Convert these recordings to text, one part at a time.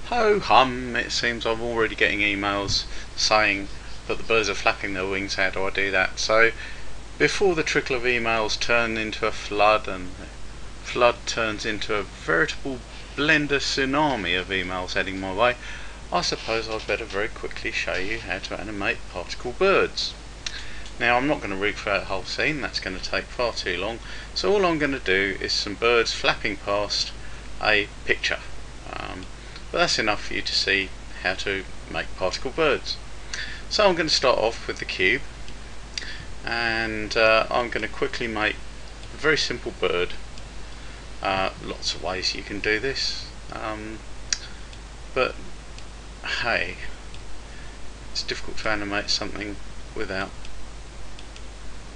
Ho hum, it seems I'm already getting emails saying that the birds are flapping their wings. How do I do that? So before the trickle of emails turn into a flood and the flood turns into a veritable blender tsunami of emails heading my way, I suppose I'd better very quickly show you how to animate particle birds. Now I'm not going to recreate the whole scene, that's going to take far too long, so all I'm going to do is some birds flapping past a picture. But that's enough for you to see how to make particle birds. So I'm going to start off with the cube, and I'm going to quickly make a very simple bird. Lots of ways you can do this, but hey, it's difficult to animate something without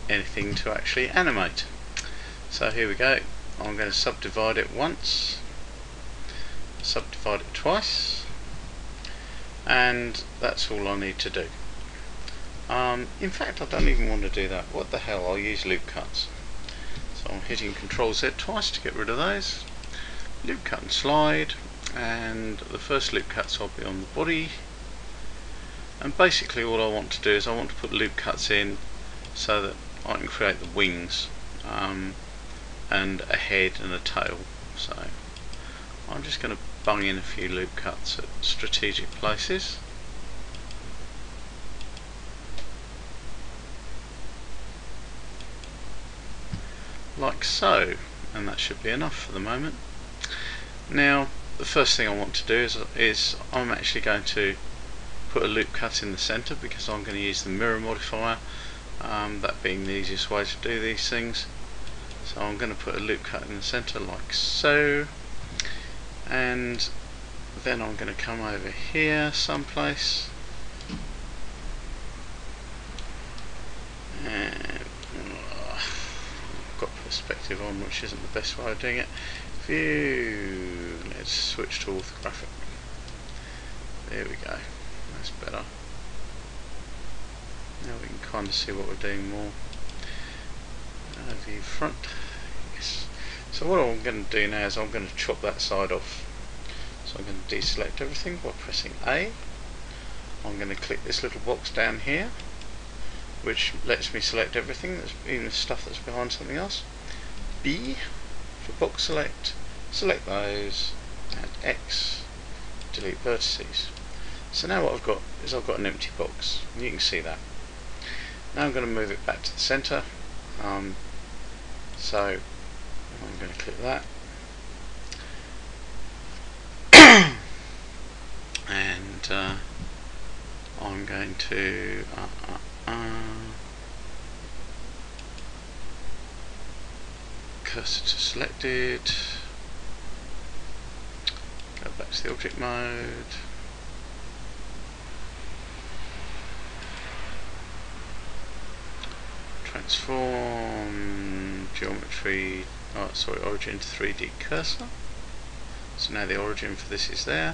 anything to actually animate. So here we go. I'm going to subdivide it once, subdivide it twice, and that's all I need to do. In fact, I don't even want to do that. What the hell, I'll use loop cuts. So I'm hitting Ctrl Z twice to get rid of those. Loop cut and slide, and the first loop cuts will be on the body. And basically all I want to do is I want to put loop cuts in so that I can create the wings and a head and a tail. So I'm just going to bung in a few loop cuts at strategic places. Like so, and that should be enough for the moment. Now the first thing I want to do is I'm actually going to put a loop cut in the center, because I'm going to use the mirror modifier, that being the easiest way to do these things. So I'm going to put a loop cut in the center like so, and then I'm going to come over here someplace, and I've got perspective on, which isn't the best way of doing it. View, let's switch to orthographic. There we go, that's better. Now we can kind of see what we're doing more. View front, yes. So what I'm going to do now is I'm going to chop that side off. So I'm going to deselect everything by pressing A. I'm going to click this little box down here, which lets me select everything, even the stuff that's behind something else. B for box select, select those, and X, delete vertices. So now what I've got is I've got an empty box, and you can see that. Now I'm going to move it back to the center. So I'm going to click that, and I'm going to cursor to selected, go back to the object mode, transform geometry, origin to 3D cursor. So now the origin for this is there,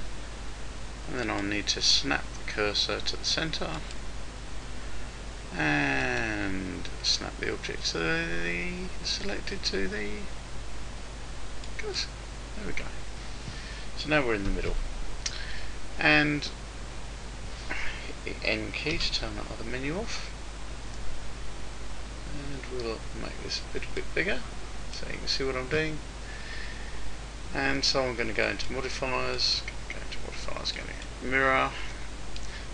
and then I'll need to snap the cursor to the center and snap the object to the selected to the cursor. There we go. So now we're in the middle, and hit the N key to turn that other menu off. And we'll make this a bit bigger so you can see what I'm doing. And so I'm going to go into modifiers, go to mirror,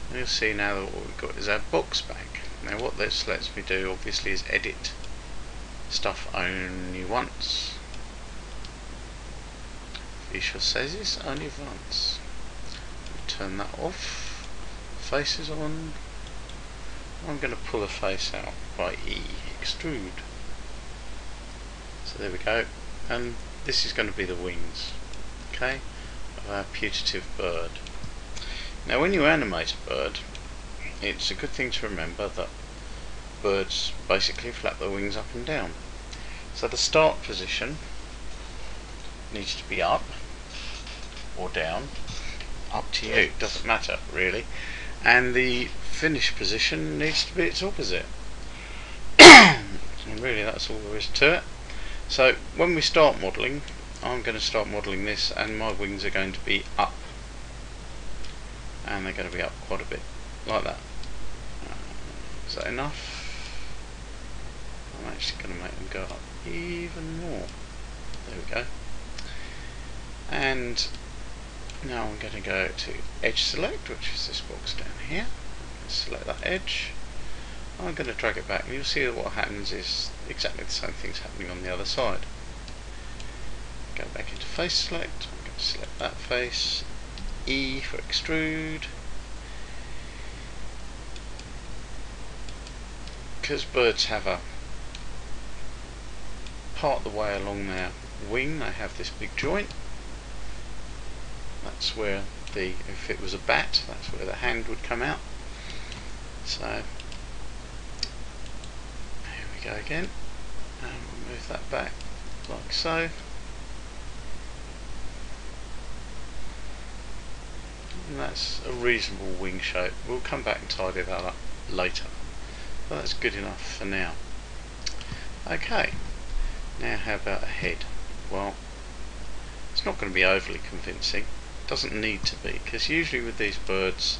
and you'll see now that what we've got is our box back. Now what this lets me do obviously is edit stuff only once. Feature says this only once. Turn that off. Face is on. I'm going to pull the face out by E, extrude. So there we go, and this is going to be the wings, okay, of our putative bird. Now when you animate a bird, it's a good thing to remember that birds basically flap their wings up and down. So the start position needs to be up or down, up to you, it doesn't matter really, and the finish position needs to be its opposite. And really that's all there is to it. So when we start modelling, I'm going to start modelling this, and my wings are going to be up and they're going to be up quite a bit, like that. Is that enough? I'm actually going to make them go up even more. There we go. And now I'm going to go to edge select, which is this box down here. Select that edge. I'm going to drag it back, and you'll see that what happens is exactly the same things happening on the other side. Go back into face select. I'm going to select that face. E for extrude. Because birds have a part of the way along their wing, they have this big joint. That's where if it was a bat, that's where the hand would come out. So here we go again, and we'll move that back like so. And that's a reasonable wing shape. We'll come back and tidy that up later, but that's good enough for now. Okay, now how about a head? Well, it's not going to be overly convincing. Doesn't need to be, because usually with these birds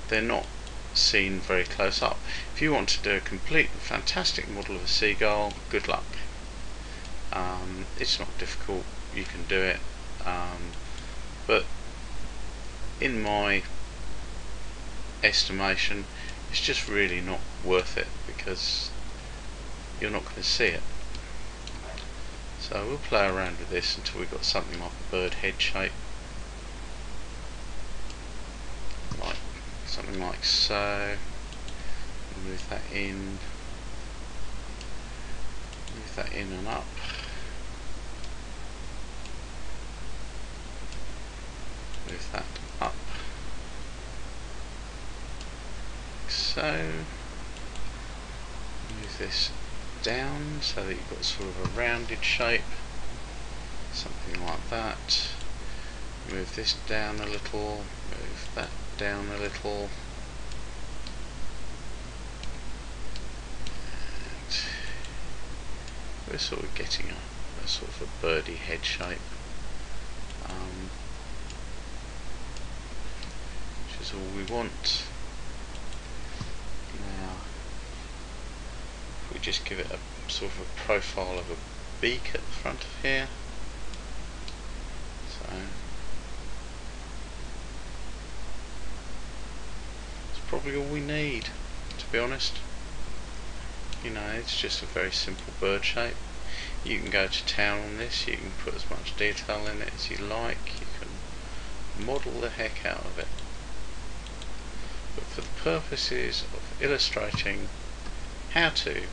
they're not seen very close up. If you want to do a complete fantastic model of a seagull, good luck. It's not difficult, you can do it, but in my estimation it's just really not worth it, because you're not going to see it. So we'll play around with this until we've got something like a bird head shape. Something like so. Move that in and up. Move that up. Like so. Move this down so that you've got sort of a rounded shape. Something like that. Move this down a little. Move that down a little. And we're sort of getting a sort of a birdie head shape, which is all we want. Now if we just give it a sort of a profile of a beak at the front of here, so probably all we need, to be honest. You know, it's just a very simple bird shape. You can go to town on this, you can put as much detail in it as you like, you can model the heck out of it. But for the purposes of illustrating how to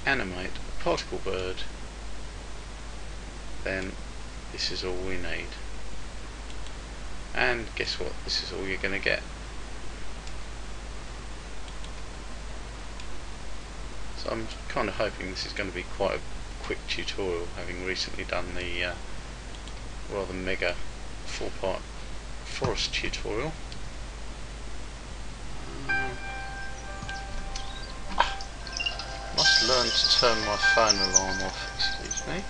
animate a particle bird, then this is all we need. And guess what? This is all you're going to get. So I'm kind of hoping this is going to be quite a quick tutorial, having recently done the rather mega 4-part forest tutorial. Must learn to turn my phone alarm off, excuse me.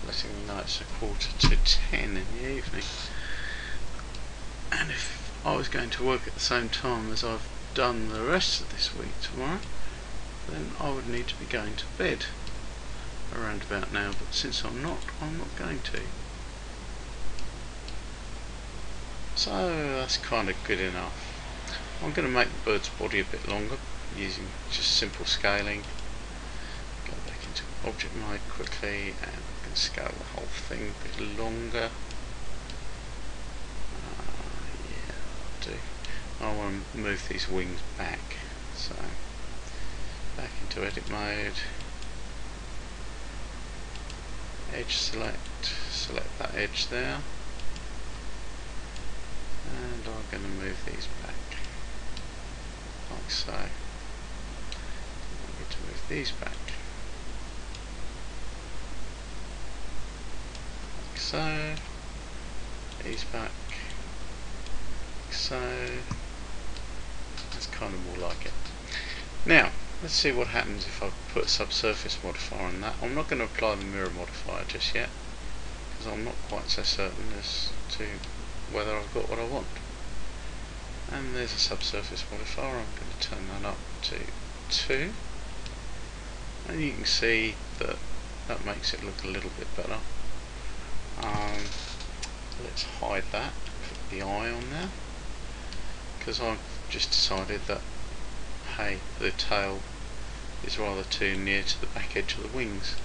Letting me know it's 9:45 in the evening, and if I was going to work at the same time as I've done the rest of this week tomorrow, then I would need to be going to bed around about now, but since I'm not going to. So that's kind of good enough. I'm going to make the bird's body a bit longer using just simple scaling. Go back into object mode quickly and scale the whole thing a bit longer. Yeah, I'll do. I want to move these wings back, so back into edit mode, edge select, select that edge there, and I'm going to move these back like so. I need to move these back. So, these back, so, that's kind of more like it. Now, let's see what happens if I put a subsurface modifier on that. I'm not going to apply the mirror modifier just yet, because I'm not quite so certain as to whether I've got what I want. And there's a subsurface modifier. I'm going to turn that up to 2, and you can see that that makes it look a little bit better. Let's hide that, put the eye on there, because I've just decided that, hey, the tail is rather too near to the back edge of the wings,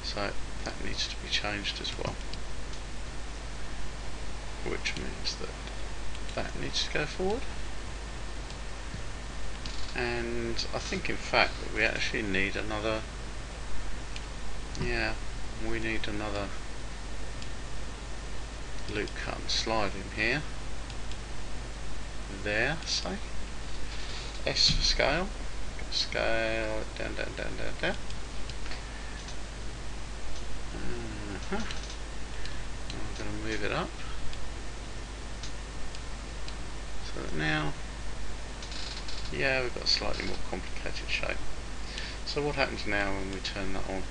so that needs to be changed as well, which means that that needs to go forward. And I think in fact that we actually need another, we need another loop cut and slide in here, there, say, S for scale, scale it down, down, down, down, down. I'm going to move it up, so that now, we've got a slightly more complicated shape. So what happens now when we turn that on?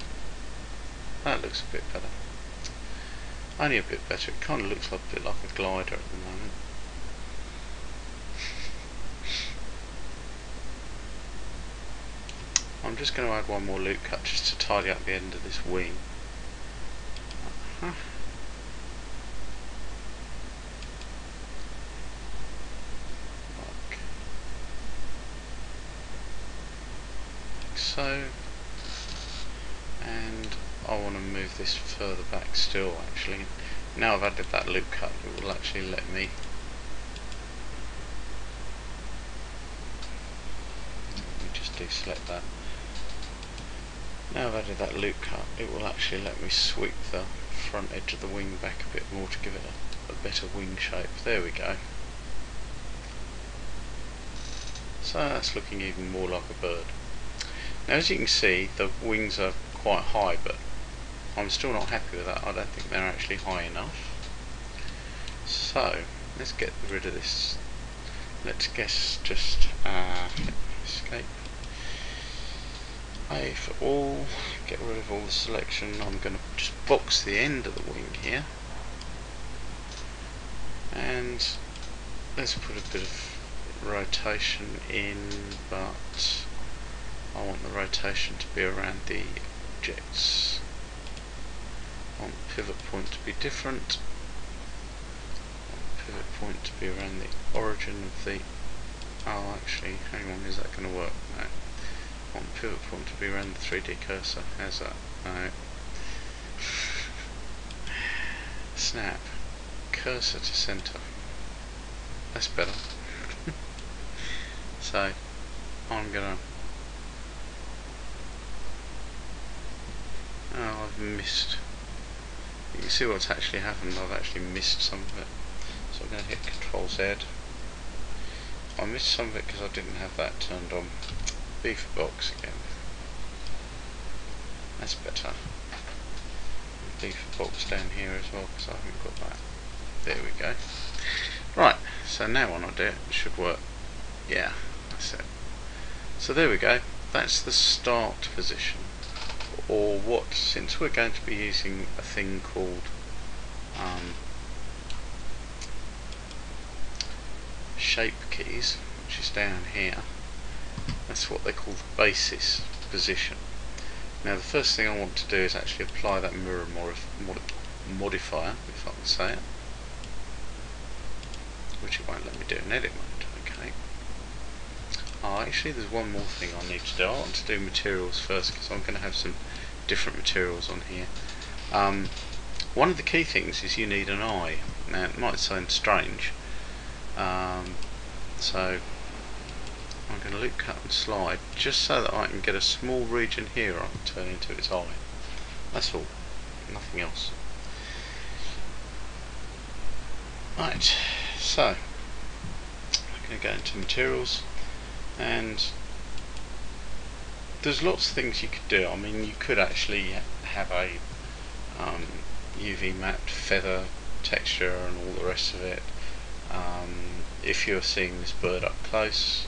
That looks a bit better. Only a bit better. It kind of looks like a bit like a glider at the moment. I'm just going to add one more loop cut just to tidy up the end of this wing. Like so. And I want to move this further back still, actually. Now I've added that loop cut, it will actually let me just deselect that. Now I've added that loop cut, it will actually let me sweep the front edge of the wing back a bit more to give it a better wing shape. There we go. So that's looking even more like a bird. Now as you can see, the wings are quite high, but I'm still not happy with that. I don't think they're actually high enough. So let's get rid of this. Let's guess just escape A for all, get rid of all the selection. I'm going to just box the end of the wing here, and let's put a bit of rotation in, but I want the rotation to be around the objects. I want the pivot point to be different. I want the pivot point to be around the origin of the... Oh, actually, hang on, is that going to work? No. I want the pivot point to be around the 3D cursor. How's that? No. Snap. Cursor to center. That's better. So, I'm going to... Oh, I've missed. You can see what's actually happened. I've actually missed some of it. So I'm going to hit Control Z. I missed some of it because I didn't have that turned on. B for box again. That's better. And B for box down here as well because I haven't got that. There we go. Right, so now when I do it, it should work. Yeah, that's it. So there we go. That's the start position. Or what, since we're going to be using a thing called shape keys, which is down here, that's what they call the basis position. Now the first thing I want to do is actually apply that mirror modifier, if I can say it, which it won't let me do in edit mode. Okay. Oh, actually there's one more thing I need to do. I want to do materials first because I'm going to have some different materials on here. One of the key things is you need an eye. Now it might sound strange, so I'm going to loop cut and slide just so that I can get a small region here I can turn into its eye. That's all, nothing else. Right, so I'm going to go into materials, and there's lots of things you could do. I mean, you could actually have a UV mapped feather texture and all the rest of it if you're seeing this bird up close,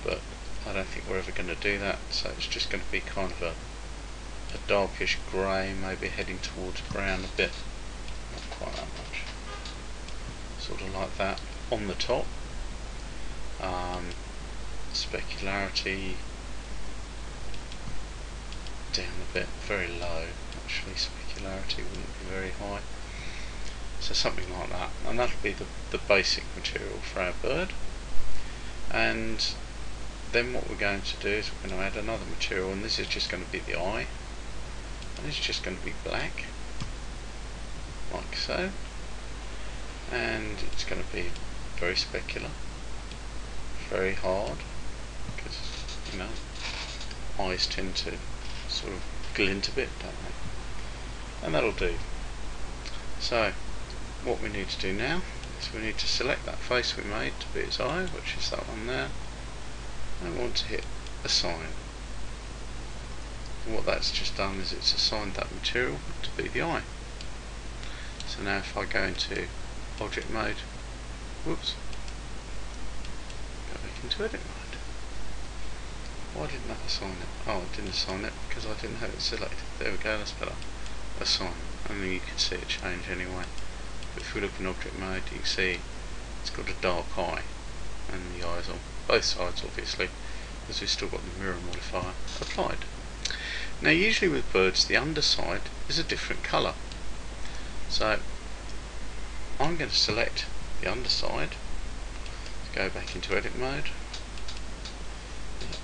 but I don't think we're ever going to do that, so it's just going to be kind of a darkish grey, maybe heading towards brown a bit, not quite that much, sort of like that on the top. Specularity down a bit, very low actually, specularity wouldn't be very high, so something like that, and that'll be the basic material for our bird. And then what we're going to do is we're going to add another material, and this is just going to be the eye, and it's just going to be black, like so, and it's going to be very specular, very hard, because, you know, eyes tend to sort of glint a bit, don't they? And that'll do. So what we need to do now is we need to select that face we made to be its eye, which is that one there, and we want to hit assign. And what that's just done is it's assigned that material to be the eye. So now if I go into object mode, whoops, go back into edit mode. Why didn't that assign it? Oh, it didn't assign it because I didn't have it selected. There we go, that's better. Assign, and then you can see it change anyway. But if we look in object mode, you can see it's got a dark eye, and the eyes on both sides obviously, because we've still got the mirror modifier applied. Now usually with birds the underside is a different colour. So I'm going to select the underside, go back into edit mode,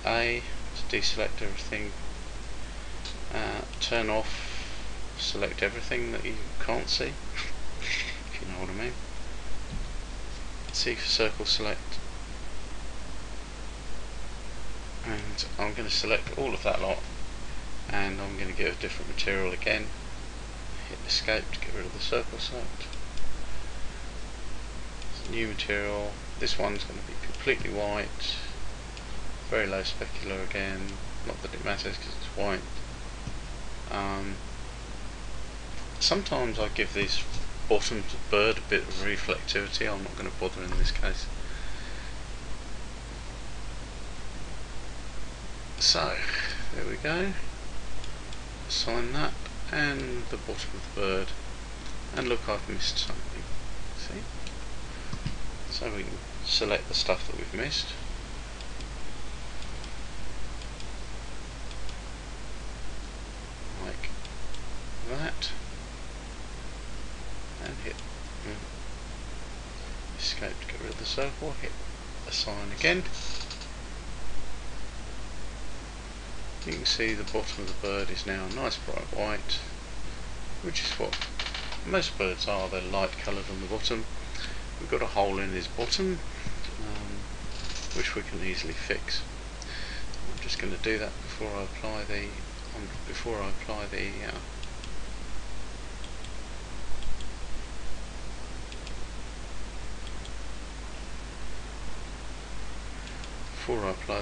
A to deselect everything, turn off, select everything that you can't see, if you know what I mean. C for circle select, and I'm going to select all of that lot, and I'm going to get a different material again, hit escape to get rid of the circle select. New material, this one's going to be completely white, very low specular again, not that it matters because it's white. Sometimes I give these bottoms of bird a bit of reflectivity, I'm not going to bother in this case. So, there we go, assign that, and the bottom of the bird, and look, I've missed something, see? So we can select the stuff that we've missed. Like that. And hit escape to get rid of the circle, hit assign again. You can see the bottom of the bird is now nice bright white, which is what most birds are, they're light coloured on the bottom. We've got a hole in his bottom, which we can easily fix. I'm just going to do that before I apply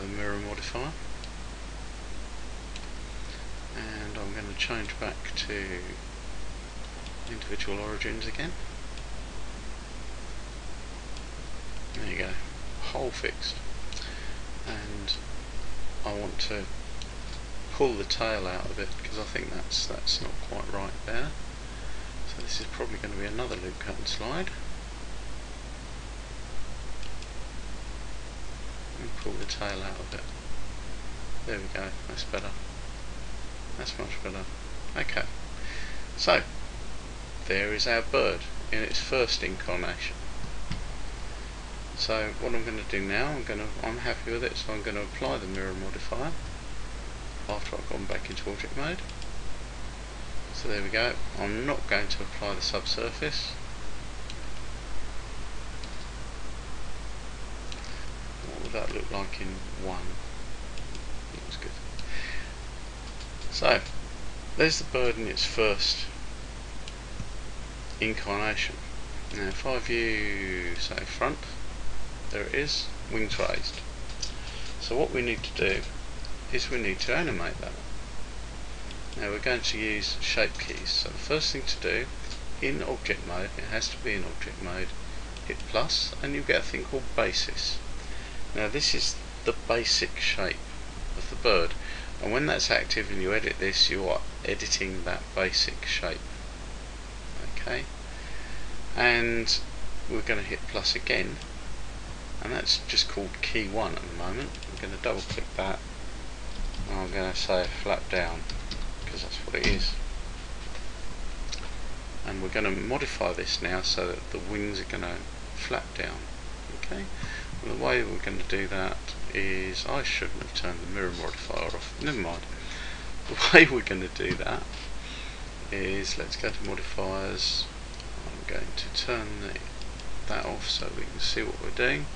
the mirror modifier, and I'm going to change back to individual origins again. There you go, hole fixed, and I want to pull the tail out of it because I think that's not quite right there. So this is probably going to be another loop cut and slide, and pull the tail out of it. There we go, that's better. That's much better. Okay, so there is our bird in its first incarnation. So what I'm going to do now, I'm happy with it, so I'm going to apply the mirror modifier after I've gone back into object mode. So there we go. I'm not going to apply the subsurface. What would that look like in 1? Looks good. So there's the bird in its first incarnation. Now if I view, say, front, there it is, wings raised. So what we need to do is we need to animate that. Now we're going to use shape keys. So the first thing to do, in object mode, it has to be in object mode, hit plus, and you get a thing called basis. Now this is the basic shape of the bird. and when that's active and you edit this, you are editing that basic shape. Okay, and we're going to hit plus again, and that's just called key 1 at the moment. I'm going to double click that, and I'm going to say flap down, because that's what it is. And we're going to modify this now so that the wings are going to flap down. Okay, well, the way we're going to do that is, I shouldn't have turned the mirror modifier off, never mind. The way we're going to do that is, let's go to modifiers. I'm going to turn that off so we can see what we're doing.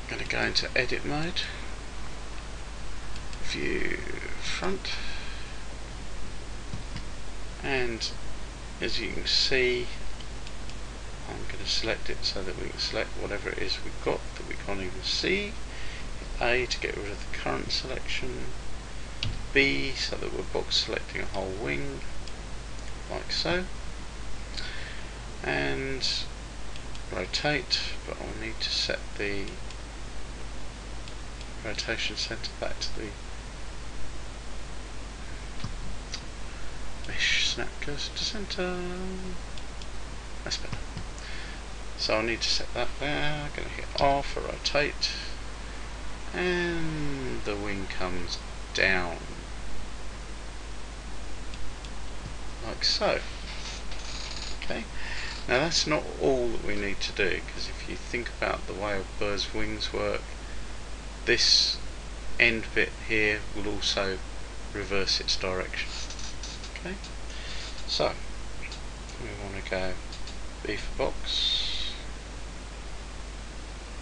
I'm going to go into edit mode, view front, and as you can see, I'm going to select it so that we can select whatever it is we've got that we can't even see. Hit A to get rid of the current selection, B so that we're box selecting a whole wing, like so, and rotate, but I'll need to set the rotation center back to the mesh snap cursor to center. That's better. So I need to set that there. I'm going to hit R for rotate, and the wing comes down like so. Okay, now that's not all that we need to do, because if you think about the way a bird's wings work, this end bit here will also reverse its direction. Okay, so we want to go B for box,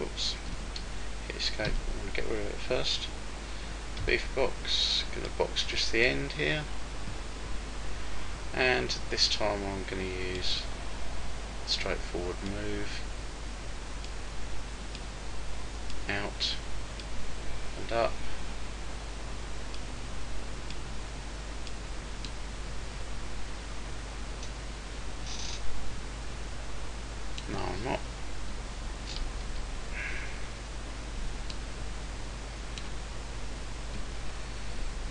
oops, hit escape, I want to get rid of it first. B for box, going to box just the end here, and this time I'm going to use straightforward move, out and up, no I'm not,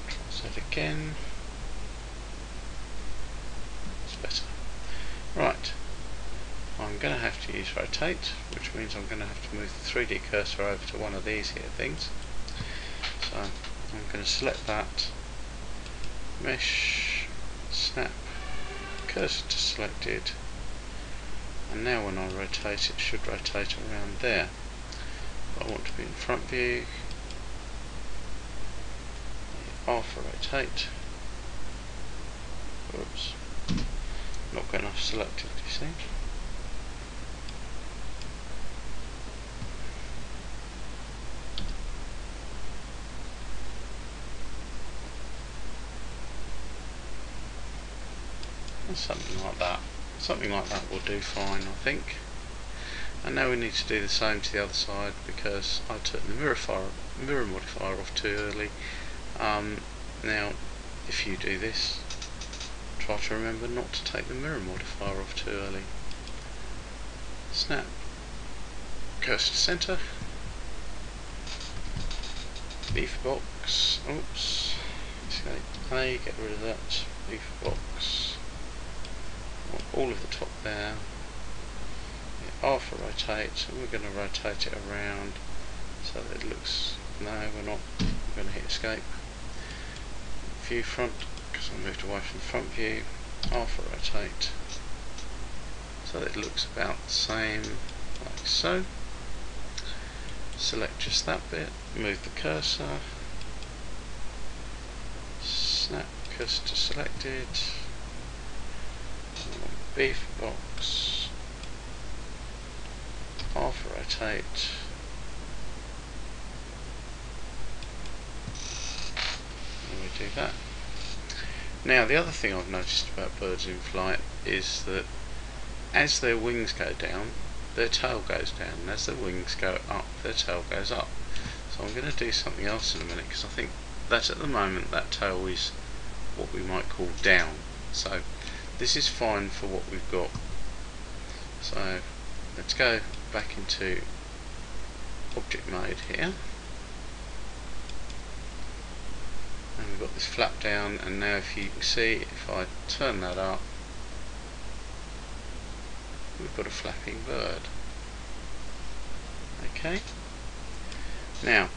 try that again, that's better. Right, I'm going to have to use rotate, which means I'm going to have to move the 3D cursor over to one of these here things. So I'm going to select that, mesh, snap, cursor to selected, and now when I rotate it should rotate around there. But I want to be in front view, R for rotate, oops, not got enough selected, you see. Something like that. Something like that will do fine, I think. And now we need to do the same to the other side, because I took the mirror modifier off too early. Now, if you do this, try to remember not to take the mirror modifier off too early. Snap, cursor to center, B for box, oops, escape A, get rid of that, B for box, all of the top there, R for rotate, and we're going to rotate it around so that it looks, no we're not, we're going to hit escape, view front, because I moved away from the front view, R for rotate, so that it looks about the same, like so. Select just that bit, move the cursor, snap cursor to selected, B for box, R for rotate, and we do that. Now the other thing I've noticed about birds in flight is that as their wings go down, their tail goes down, and as their wings go up, their tail goes up. So I'm going to do something else in a minute, because I think that at the moment that tail is what we might call down. So this is fine for what we've got. So let's go back into object mode here, got this flap down, and now if you can see, if I turn that up, we've got a flapping bird. Okay, now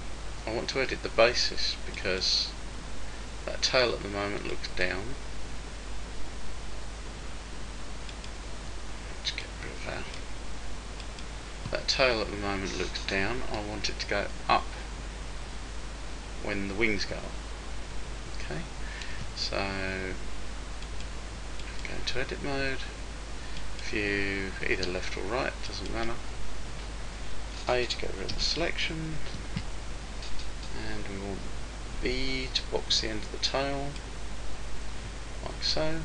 I want to edit the basis because that tail at the moment looks down. Let's get rid of that tail at the moment looks down. I want it to go up when the wings go up. Okay, so go into edit mode, view either left or right, doesn't matter. A to get rid of the selection, and we want B to box the end of the tail, like so. And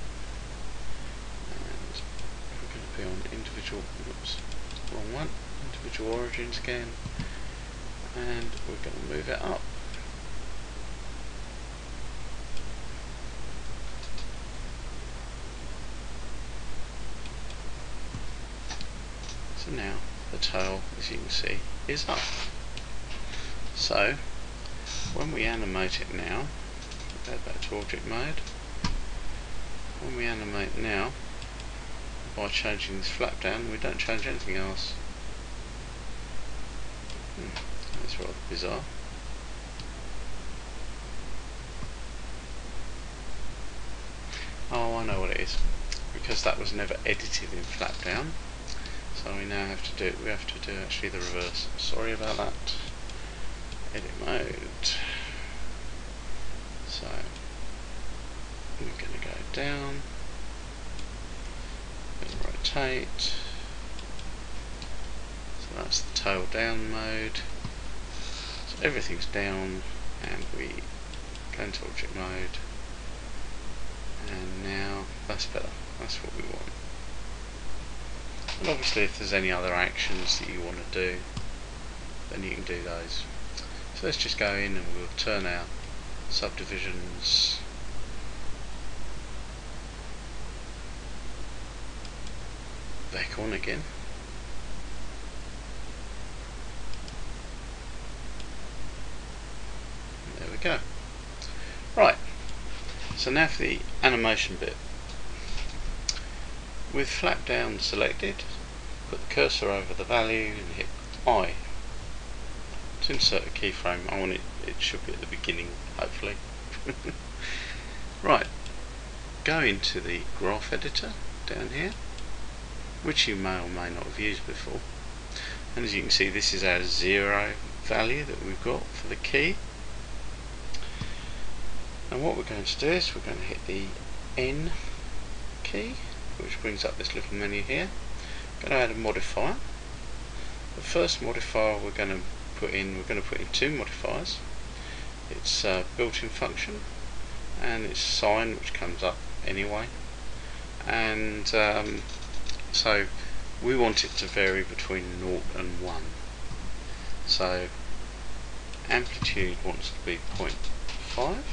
we're going to be on individual, oops, wrong one, individual origins again, and we're going to move it up. So now the tail, as you can see, is up. So when we animate it now, go back to object mode, when we animate now, by changing this flap down, we don't change anything else. That's rather bizarre. Oh, I know what it is, because that was never edited in flap down. So we now have to do, we have to do actually the reverse. Sorry about that. Edit mode. So we're going to go down, going to rotate. So that's the tail down mode. So everything's down, and we go into object mode. And now that's better. That's what we want. And obviously if there's any other actions that you want to do, then you can do those. So let's just go in and we'll turn our subdivisions back on again. And there we go. Right, so now for the animation bit. With flap down selected, put the cursor over the value and hit I. To insert a keyframe, I want it should be at the beginning, hopefully. Right, go into the graph editor down here, which you may or may not have used before. And as you can see, this is our 0 value that we've got for the key. And what we're going to do is we're going to hit the N key, which brings up this little menu here. Going to add a modifier. The first modifier we're going to put in two modifiers. It's a built-in function, and it's sine, which comes up anyway. And so we want it to vary between 0 and 1. So amplitude wants to be 0.5.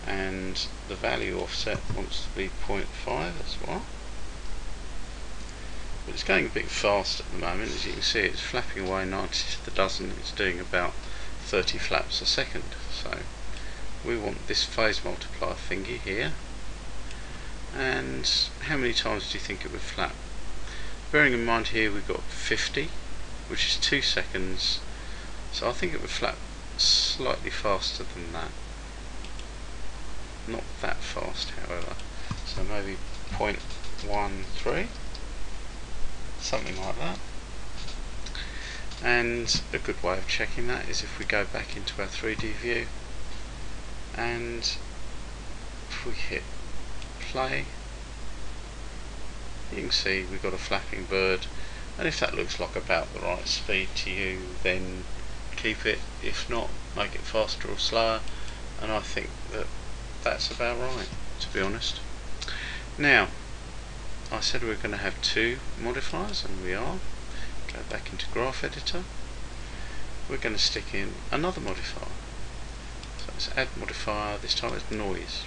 and the value offset wants to be 0.5 as well. But it's going a bit fast at the moment. As you can see, it's flapping away 90 to the dozen. It's doing about 30 flaps a second. So we want this phase multiplier thingy here. And how many times do you think it would flap? Bearing in mind here we've got 50, which is 2 seconds. So I think it would flap slightly faster than that. Not that fast, however. So maybe 0.13, something like that. And a good way of checking that is if we go back into our 3D view, and if we hit play, you can see we've got a flapping bird. And if that looks like about the right speed to you, then keep it. If not, make it faster or slower. And I think that that's about right, to be honest. Now, I said we were going to have two modifiers, and we are. Go back into graph editor. We're going to stick in another modifier. So let's add modifier. This time it's noise,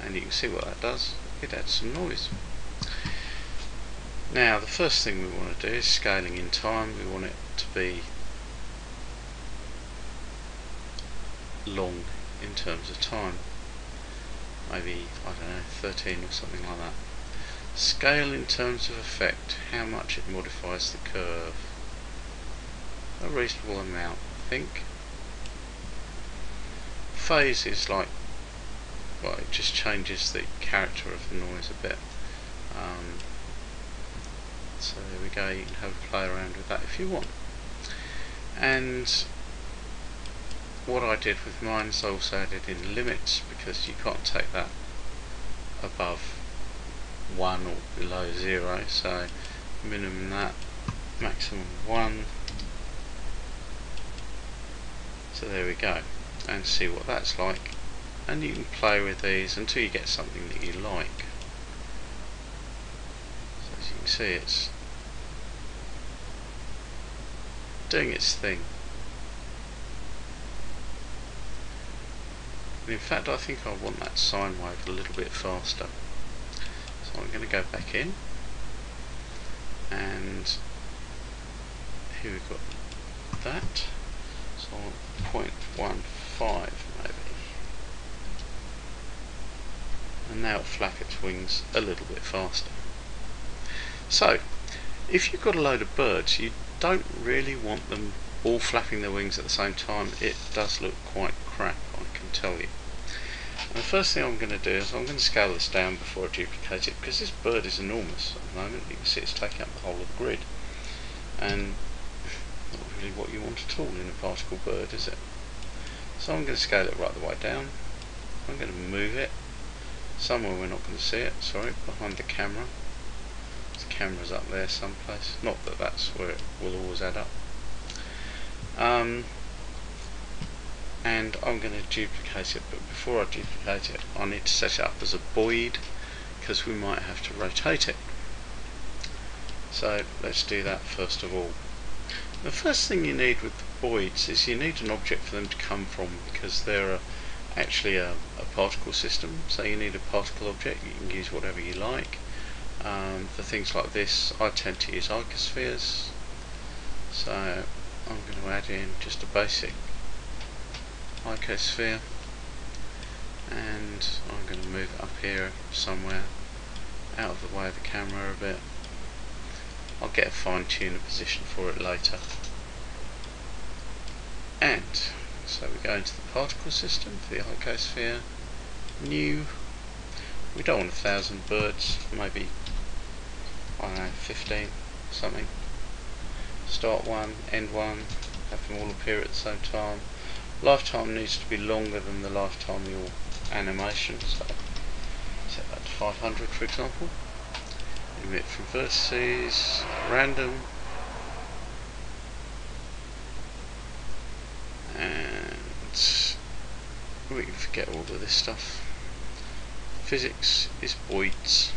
and you can see what that does. It adds some noise. Now, the first thing we want to do is scaling in time. We want it to be long in terms of time. Maybe, I don't know, 13 or something like that. Scale in terms of effect, how much it modifies the curve. A reasonable amount, I think. Phase is like, well, it just changes the character of the noise a bit. So there we go, you can have a play around with that if you want. And what I did with mine is I also added in limits, because you can't take that above 1 or below 0, so minimum that, maximum 1. So there we go, and see what that's like. And you can play with these until you get something that you like. So as you can see, it's doing its thing. And in fact, I think I want that sine wave a little bit faster. So I'm going to go back in, and here we've got that. So I want 0.15 maybe. And now it'll flap its wings a little bit faster. So, if you've got a load of birds, you don't really want them all flapping their wings at the same time. It does look quite crap, I can tell you. And the first thing I'm going to do is I'm going to scale this down before I duplicate it, because this bird is enormous at the moment. You can see it's taking up the whole of the grid, and not really what you want at all in a particle bird, is it? So I'm going to scale it right the way down. I'm going to move it somewhere we're not going to see it, sorry, behind the camera. The camera's up there someplace, not that that's where it will always add up. And I'm going to duplicate it, but before I duplicate it I need to set it up as a Boid, because we might have to rotate it. So let's do that first of all. The first thing you need with the Boids is you need an object for them to come from, because they're actually a particle system, so you need a particle object. You can use whatever you like. For things like this I tend to use icospheres, so I'm going to add in just a basic icosphere, and I'm going to move it up here somewhere out of the way of the camera a bit. I'll get a fine-tuner position for it later. And so we go into the particle system for the icosphere, new. We don't want 1,000 birds, maybe, I don't know, 15 something. Start one, end one, have them all appear at the same time. Lifetime needs to be longer than the lifetime of your animation, so set that to 500 for example. Emit from vertices, random, and we can forget all of this stuff. Physics is Boids,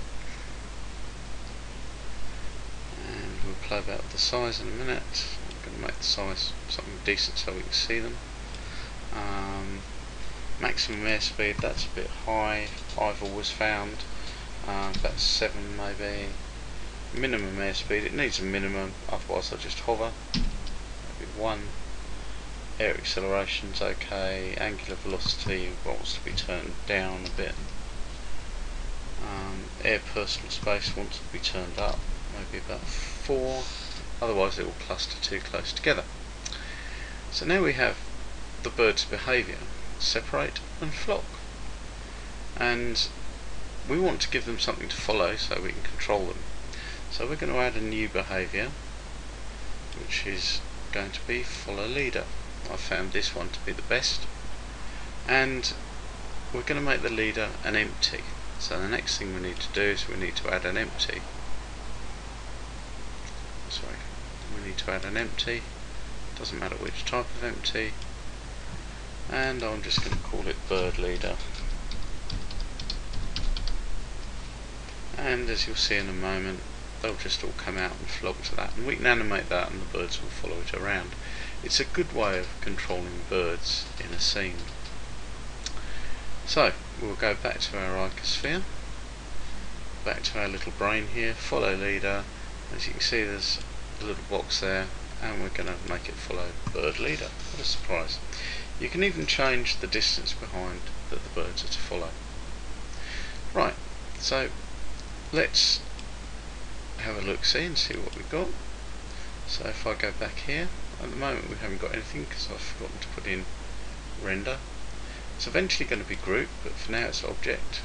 and we'll play about with the size in a minute. I'm going to make the size something decent so we can see them. Maximum airspeed, that's a bit high, I've always found, about 7 maybe. Minimum airspeed, it needs a minimum, otherwise I'll just hover, maybe 1. Air acceleration's okay, angular velocity wants to be turned down a bit. Air personal space wants to be turned up, maybe about 4, otherwise it will cluster too close together. So now we have the bird's behaviour, separate and flock, and we want to give them something to follow so we can control them. So we're going to add a new behaviour, which is going to be follow leader. I found this one to be the best, and we're going to make the leader an empty. So the next thing we need to do is we need to add an empty. Sorry, we need to add an empty, doesn't matter which type of empty, and I'm just going to call it bird leader. And as you'll see in a moment, they'll just all come out and flock to that, and we can animate that and the birds will follow it around. It's a good way of controlling birds in a scene. So we'll go back to our icosphere, back to our little brain here, follow leader. As you can see, there's a little box there, and we're going to make it follow bird leader. What a surprise. You can even change the distance behind that the birds are to follow. Right, so let's have a look-see and see what we've got. So if I go back here, at the moment we haven't got anything because I've forgotten to put in render. It's eventually going to be group, but for now it's object,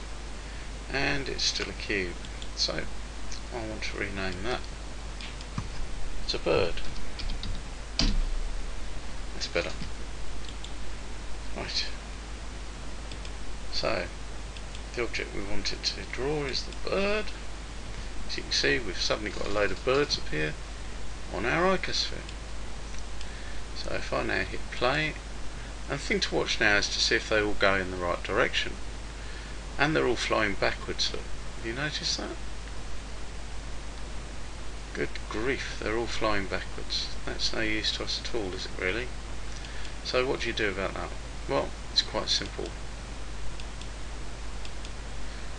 and it's still a cube. So I want to rename that. It's a bird. That's better. Right. So the object we want it to draw is the bird. As you can see, we've suddenly got a load of birds appear on our icosphere. So if I now hit play, and the thing to watch now is to see if they all go in the right direction. And they're all flying backwards, look. Have you noticed that? Good grief, they're all flying backwards. That's no use to us at all, is it really? So what do you do about that? Well, it's quite simple.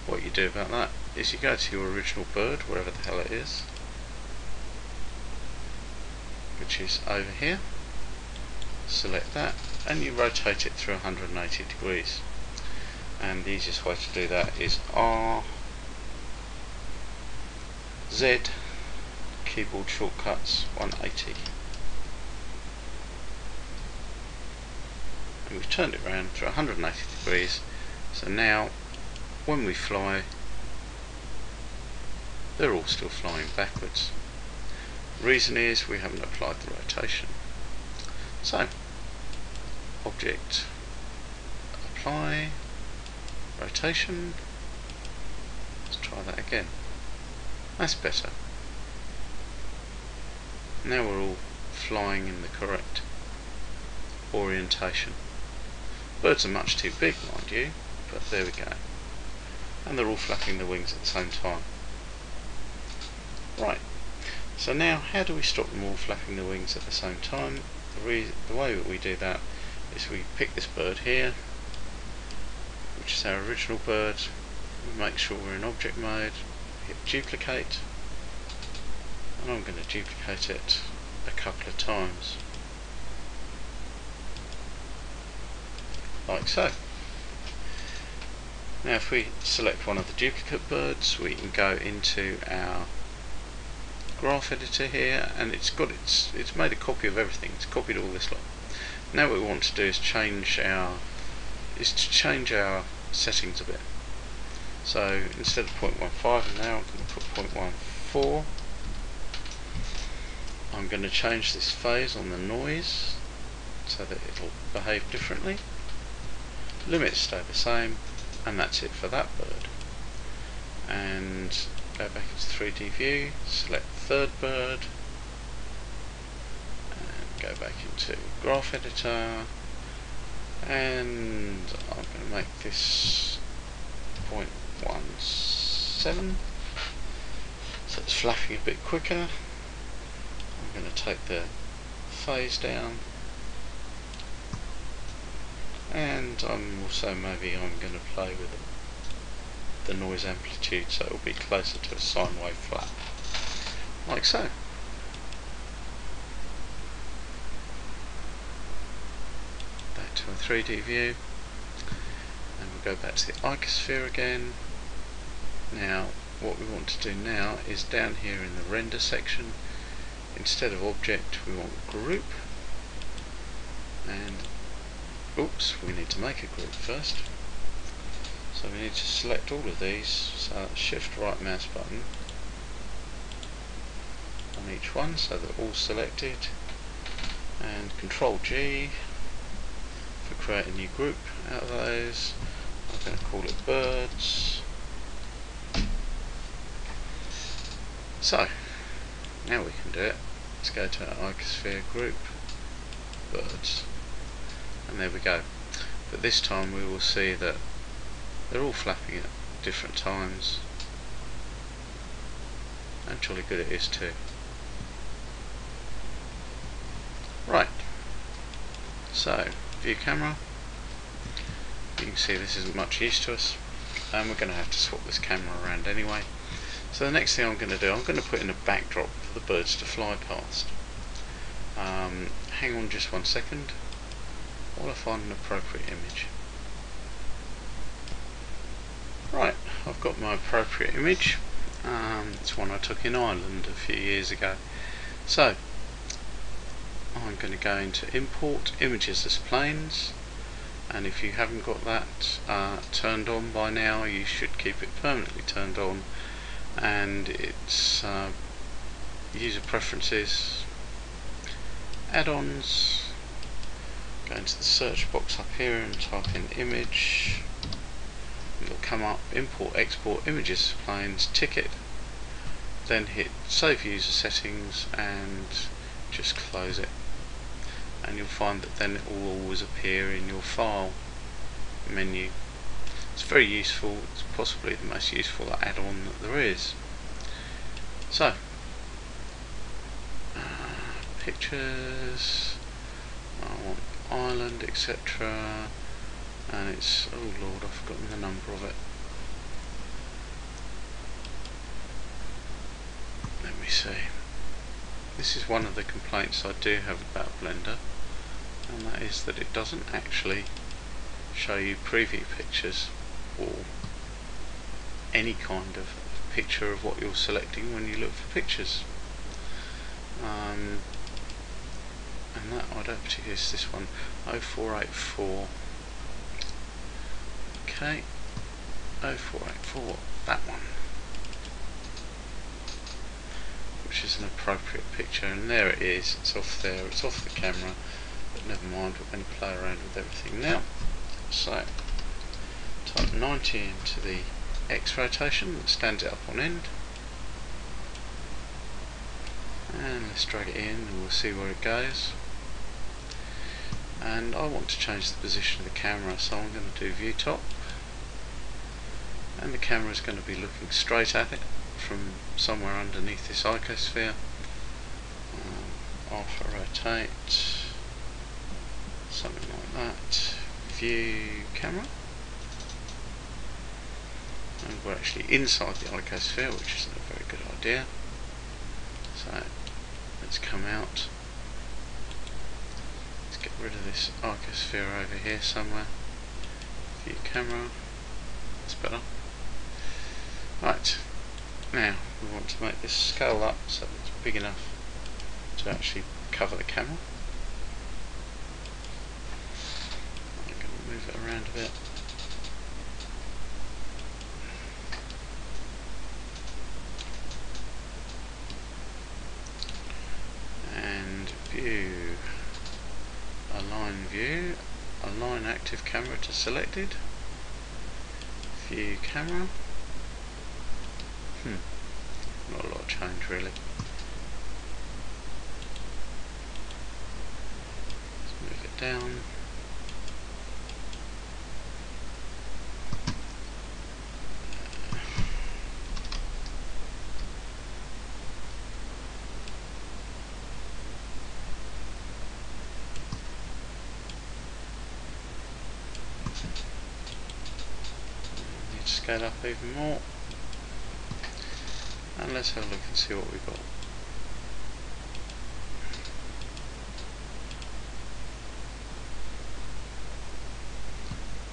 What you do about that is you go to your original bird, wherever the hell it is, which is over here. Select that, and you rotate it through 180 degrees. And the easiest way to do that is R, Z, keyboard shortcuts, 180. And we've turned it around through 180 degrees, so now when we fly, they're all still flying backwards. The reason is we haven't applied the rotation. So, object, apply, rotation. Let's try that again. That's better. Now we're all flying in the correct orientation. Birds are much too big, mind you, but there we go. And they're all flapping their wings at the same time. Right, so now how do we stop them all flapping their wings at the same time? The way that we do that is we pick this bird here, which is our original bird. We make sure we're in object mode, hit duplicate, and I'm going to duplicate it a couple of times, like so. Now if we select one of the duplicate birds, we can go into our graph editor here, and it's made a copy of everything. It's copied all this lot. Now what we want to do is change our settings a bit. So instead of 0.15 now I'm going to put 0.14. I'm going to change this phase on the noise so that it'll behave differently. Limits stay the same, and that's it for that bird. And go back into 3D view, select third bird, and go back into graph editor, and I'm going to make this 0.17 so it's flapping a bit quicker. I'm going to take the phase down, and I'm going to play with the noise amplitude so it will be closer to a sine wave flap, like so. Back to a 3D view, and we'll go back to the icosphere again. Now what we want to do now is down here in the render section, instead of object we want group, and oops, we need to make a group first. So we need to select all of these, so shift right mouse button on each one so they're all selected, and control G for create a new group out of those. I'm going to call it birds. So now we can do it. Let's go to our icosphere group, birds, and there we go. But this time we will see that they're all flapping at different times, and jolly good it is too. Right, so view camera, you can see this isn't much use to us, and we're going to have to swap this camera around anyway. So the next thing I'm going to do, I'm going to put in a backdrop for the birds to fly past. Hang on just 1 second. while I find an appropriate image. Right, I've got my appropriate image. It's one I took in Ireland a few years ago. So I'm going to go into import images as planes, and if you haven't got that turned on by now, you should keep it permanently turned on. And it's user preferences, add-ons, go into the search box up here and type in image. It'll come up import export images as planes, tick it, then hit save user settings and just close it, and you'll find that then it will always appear in your file menu. It's very useful. It's possibly the most useful add-on that there is. So pictures, I want Ireland, etc. And it's, oh lord, I've forgotten the number of it. Let me see. This is one of the complaints I do have about Blender, and that is that it doesn't actually show you preview pictures or any kind of picture of what you're selecting when you look for pictures. And that I don't particularly, it's this one, 0484. Okay, 0484, that one, which is an appropriate picture, and there it is. It's off there, it's off the camera, but never mind, we're going to play around with everything now. So type 90 into the X rotation that stands it up on end, and let's drag it in and we'll see where it goes. And I want to change the position of the camera, so I'm going to do view top, and the camera is going to be looking straight at it from somewhere underneath this icosphere. Alpha rotate, something like that. View camera, and we're actually inside the icosphere, which isn't a very good idea. So let's come out. Let's get rid of this icosphere over here somewhere. View camera, that's better. Right, now we want to make this scale up so that it's big enough to actually cover the camera. I'm going to move it around a bit. And view, align view, align active camera to selected, view camera. Not a lot of change really. Let's move it down. Need to scale up even more. And let's have a look and see what we've got.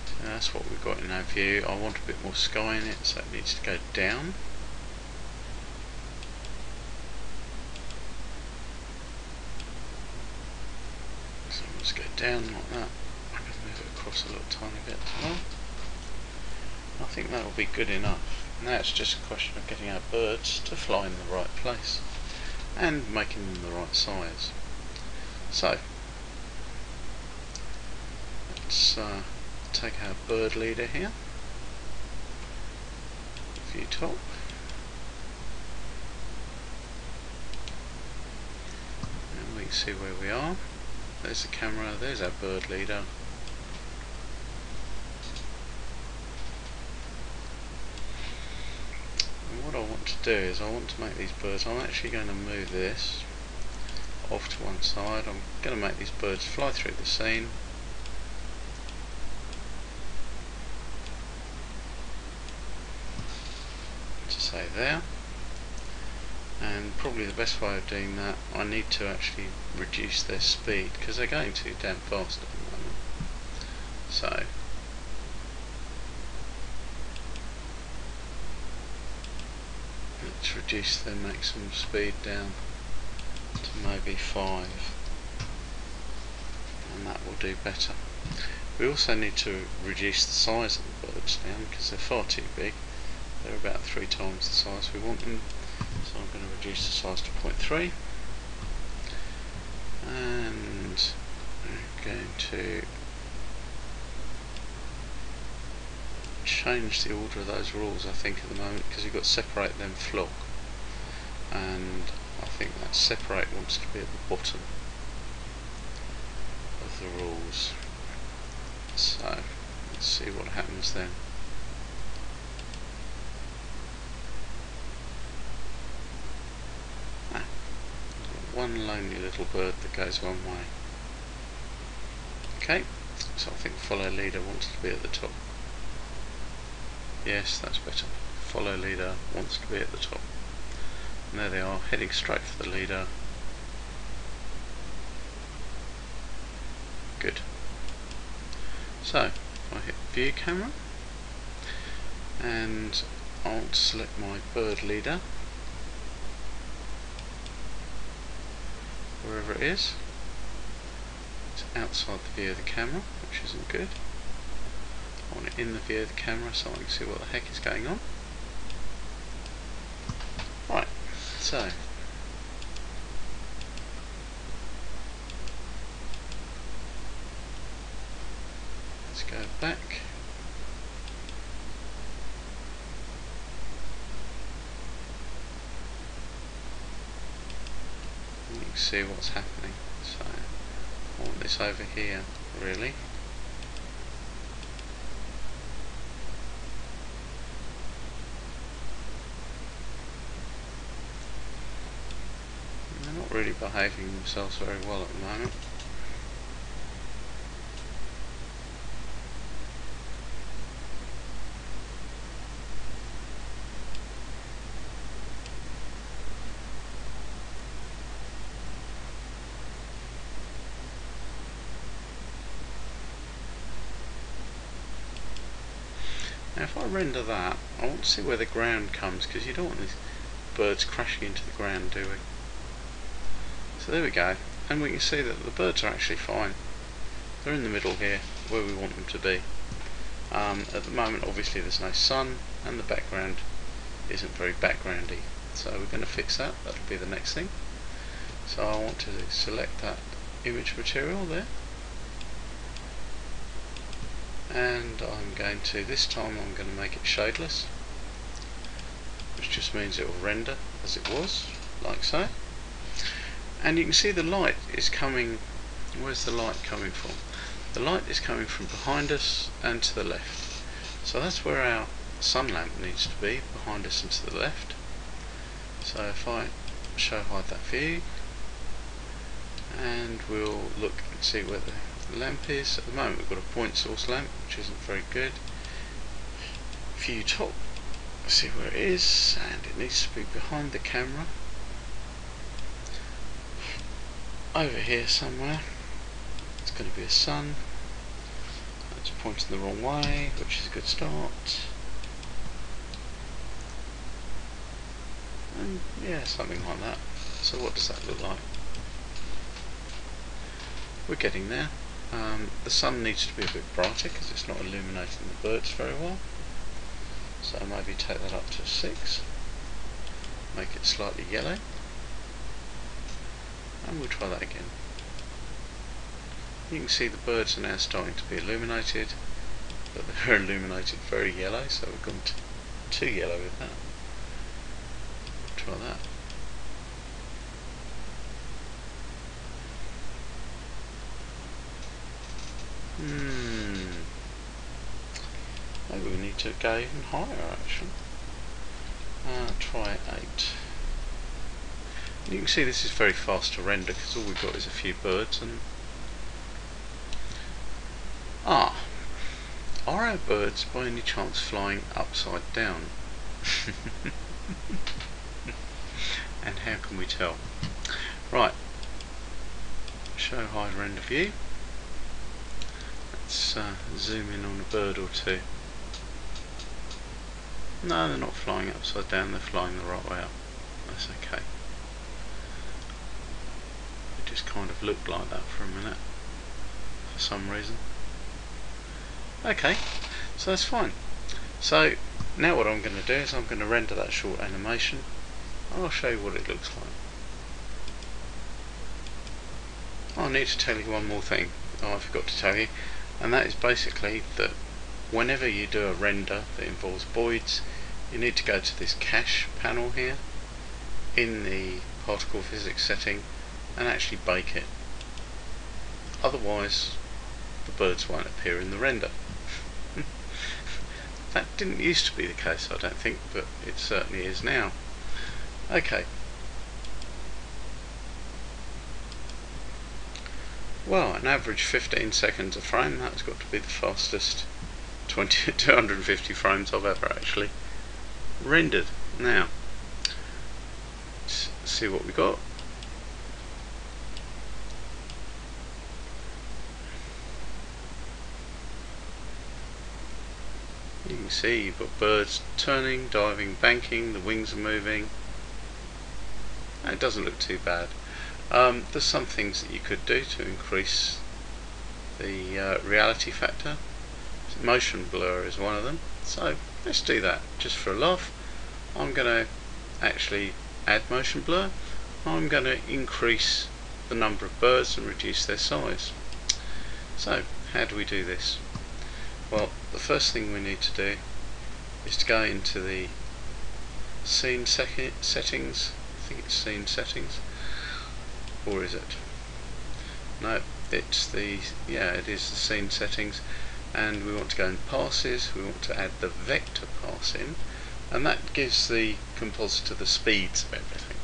So that's what we've got in our view. I want a bit more sky in it, so it needs to go down. So let's go down like that. I can move it across a little tiny bit as well. I think that will be good enough. Now it's just a question of getting our birds to fly in the right place and making them the right size. So let's take our bird leader here, view top, and we can see where we are. There's the camera, there's our bird leader. What I want to do is I want to make these birds, I'm actually going to move this off to one side. I'm going to make these birds fly through the scene. To say there. And probably the best way of doing that, I need to actually reduce their speed because they're going too damn fast at the moment. So let's reduce the maximum speed down to maybe 5, and that will do better. We also need to reduce the size of the birds down because they're far too big. They're about 3 times the size we want them, so I'm going to reduce the size to 0.3, and I'm going to change the order of those rules, I think, at the moment, because we've got separate then flock, and I think that separate wants to be at the bottom of the rules. So let's see what happens then. One lonely little bird that goes one way. Okay, so I think follow leader wants to be at the top. Yes, that's better. Follow leader wants to be at the top. And there they are, heading straight for the leader. Good. So, if I hit view camera, and I want to select my bird leader, wherever it is. It's outside the view of the camera, which isn't good. I want it in the view of the camera so I can see what the heck is going on. Right, so let's go back. You can see what's happening. So I want this over here, really. They're not really behaving themselves very well at the moment. Now if I render that, I want to see where the ground comes, because you don't want these birds crashing into the ground, do we? So there we go, and we can see that the birds are actually fine. They're in the middle here, where we want them to be. At the moment obviously there's no sun, and the background isn't very backgroundy, so we're going to fix that. That'll be the next thing. So I want to select that image material there, and I'm going to, this time I'm going to make it shadeless, which just means it will render as it was, like so. And you can see the light is coming. Where's the light coming from? The light is coming from behind us and to the left. So that's where our sun lamp needs to be, behind us and to the left. So if I show hide that view, and we'll look and see where the lamp is. At the moment we've got a point source lamp, which isn't very good. View top, see where it is, and it needs to be behind the camera. Over here somewhere. It's going to be a sun. It's pointing the wrong way, which is a good start. And yeah, something like that. So what does that look like? We're getting there. The sun needs to be a bit brighter because it's not illuminating the birds very well. So maybe take that up to 6. Make it slightly yellow. And we'll try that again. You can see the birds are now starting to be illuminated, but they're illuminated very yellow, so we've gone too yellow with that. Try that. Maybe we need to go even higher actually. Try 8. You can see this is very fast to render because all we've got is a few birds. And are our birds by any chance flying upside down? And how can we tell? Right, show hide render view. Let's zoom in on a bird or two. No, they're not flying upside down, they're flying the right way up. That's okay. It just kind of looked like that for a minute, for some reason. Okay, so that's fine. So now what I'm going to do is I'm going to render that short animation, and I'll show you what it looks like. I need to tell you one more thing. I forgot to tell you, and that is basically that whenever you do a render that involves Boids, you need to go to this cache panel here in the particle physics setting and actually bake it. Otherwise the birds won't appear in the render. That didn't used to be the case, I don't think, but it certainly is now. Okay. Well, an average 15 seconds a frame, that's got to be the fastest 250 frames I've ever actually rendered. Now, let's see what we got. You can see you've got birds turning, diving, banking, the wings are moving. It doesn't look too bad. There's some things that you could do to increase the reality factor. Motion blur is one of them, so let's do that just for a laugh. I'm going to actually add motion blur. I'm going to increase the number of birds and reduce their size. So how do we do this? Well, the first thing we need to do is to go into the scene settings. I think it's scene settings, or is it? No, it's the, yeah, it is the scene settings, and we want to go in passes. We want to add the vector pass in, and that gives the compositor the speeds of everything.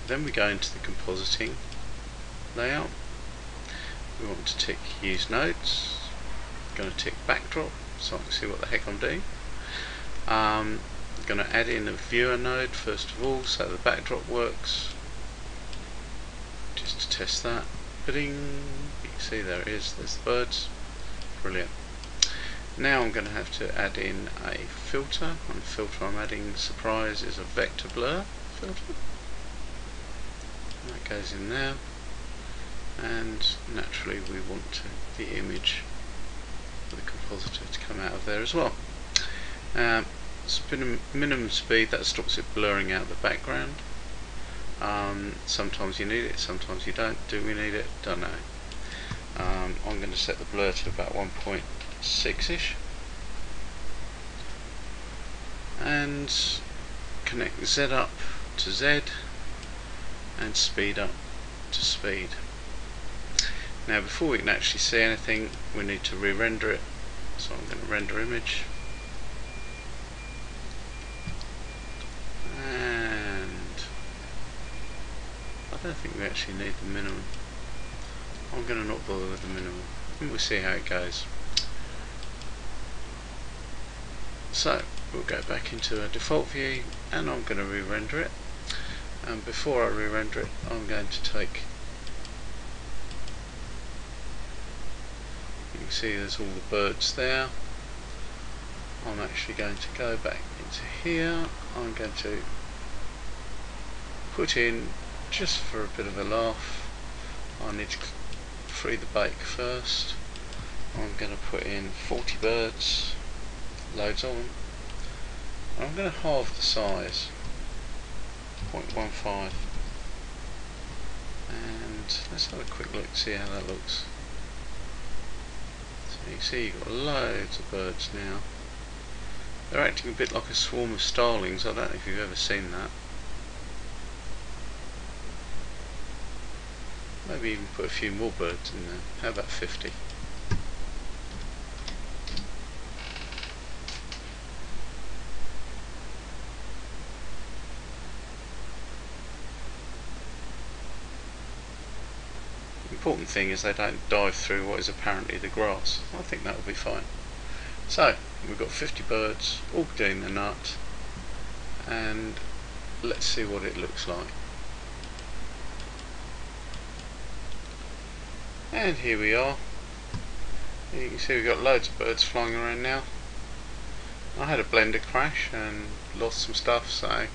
Then we go into the compositing layout. We want to tick use nodes. I'm going to tick backdrop so I can see what the heck I'm doing. I'm going to add in a viewer node first of all so the backdrop works, just to test that. Bidding, you can see there it is, there's the birds. Brilliant. Now I'm going to have to add in a filter, and the filter I'm adding, surprise, is a vector blur filter. That goes in there, and naturally we want the image for the compositor to come out of there as well. Minimum speed, that stops it blurring out the background. Sometimes you need it, sometimes you don't. Do we need it? Don't know. I'm going to set the blur to about 1.6ish and connect Z up to Z and speed up to speed. Now before we can actually see anything, we need to re-render it, so I'm going to render image, and I don't think we actually need the minimum. I'm going to not bother with the minimum, and we'll see how it goes. So we'll go back into a default view and I'm going to re-render it, and before I re-render it I'm going to take, you can see there's all the birds there. I'm actually going to go back into here. I'm going to put in, just for a bit of a laugh, I need to free the bake first. I'm going to put in 40 birds, loads of them. I'm going to halve the size, 0.15, and let's have a quick look, see how that looks. So you can see you've got loads of birds now. They're acting a bit like a swarm of starlings. I don't know if you've ever seen that. Maybe even put a few more birds in there. How about 50? The important thing is they don't dive through what is apparently the grass. I think that will be fine. So we've got 50 birds all doing their nut, and let's see what it looks like. And here we are. You can see we've got loads of birds flying around now. I had a blender crash and lost some stuff, so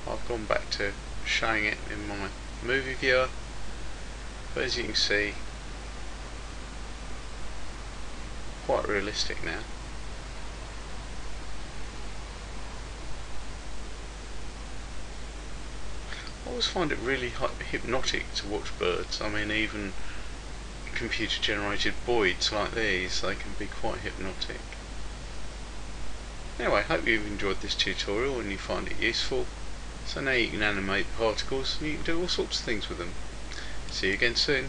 I've gone back to showing it in my movie viewer. But as you can see, quite realistic now. I always find it really hypnotic to watch birds. I mean, even computer generated Boids like these, they can be quite hypnotic. Anyway, hope you've enjoyed this tutorial and you find it useful. So now you can animate particles and you can do all sorts of things with them. See you again soon.